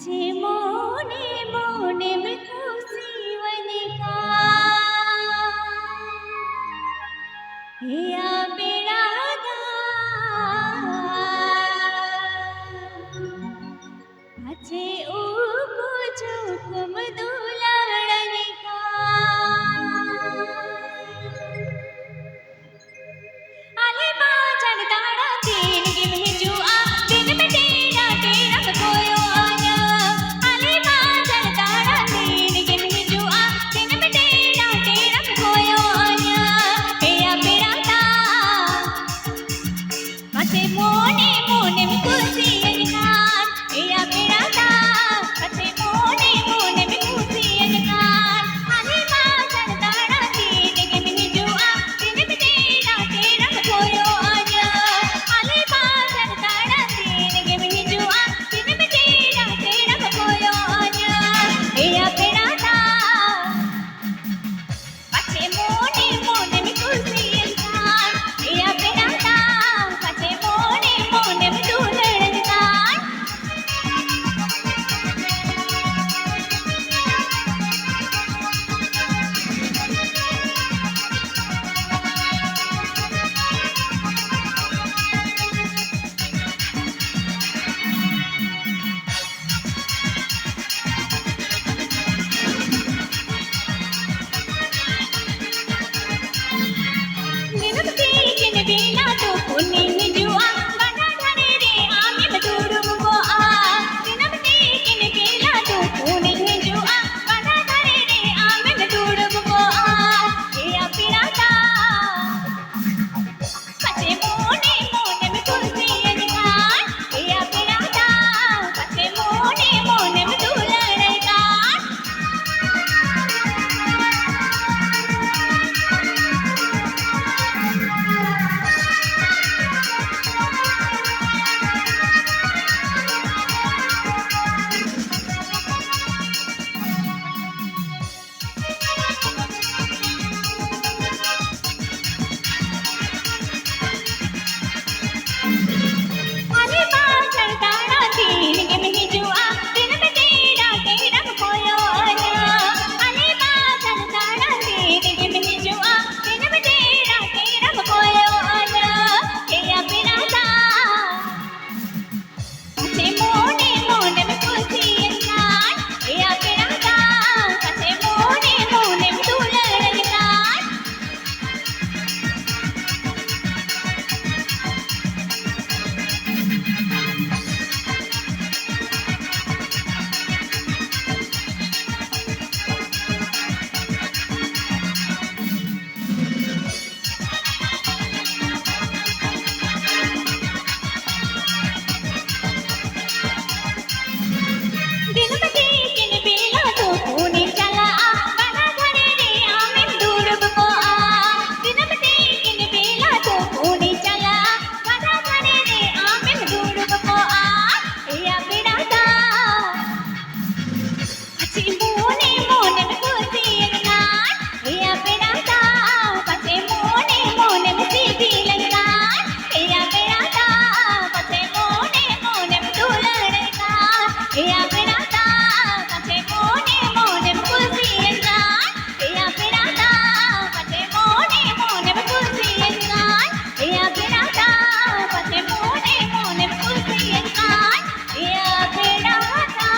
আছে মনে মনে खुशी वनिका या बेरादा আছে उको चुकुम दुलाड़निका आले बाजन ताड़ा तीन के भेजू आ दिन में तेरा तेरा खोयो आया आले बाजन ताड़ा तीन के भेजू आ दिन में तेरा तेरा खोयो आया या बेरादा कसे मोने मोने में खुशी अनकार या बेरादा कसे मोने मोने में खुशी अनकार आले बाजन ताड़ा तीन के भेजू आ दिन में तेरा तेरा खोयो आया आले बाजन ताड़ा तीन के भेजू आ दिन में तेरा तेरा खोयो आया या बेरादा कसे मोने मोने में खुशी अनकार या बेरादा कसे मोने मोने में दुलड़नकार निरंती किन बेला तो पुनी जुआ बना धरे रे आमे मधुरुम को आ निरंती किन बेला तो पुनी जुआ बना धरे रे आमे मधुरुम को आ या पिराता कसे मोने मोने में खुशी अनकार या पिराता कसे मोने मोने में दुलड़नकार आले बाजन ताड़ा तीन के भेजू आ दिन में तेरा तेरा खोयो आया आले बाजन ताड़ा तीन के भेजू आ दिन में तेरा तेरा खोयो आया या बेरादा कसे मोने मोने में खुशी अनकार या बेरादा कसे मोने मोने में दुलड़नकार दिन में किन बेला तो पुनी चला आ बना धरे रे आमे दूरब को आ दिन में किन बेला तो पुनी चला आ बना धरे रे आमे दूरब को आ या बेरादा कसे मोने मोने में खुशी अनकार या बेरादा कसे मोने मोने में सीधी लंकार या बेरादा कसे मोने मोने में दुलड़नकार या बेरादा कसे मोने मोने में खुशी अनकार या बेरादा कसे मोने मोने में खुशी अनकार या बेरादा कसे मोने मोने में खुशी अनकार या बेरादा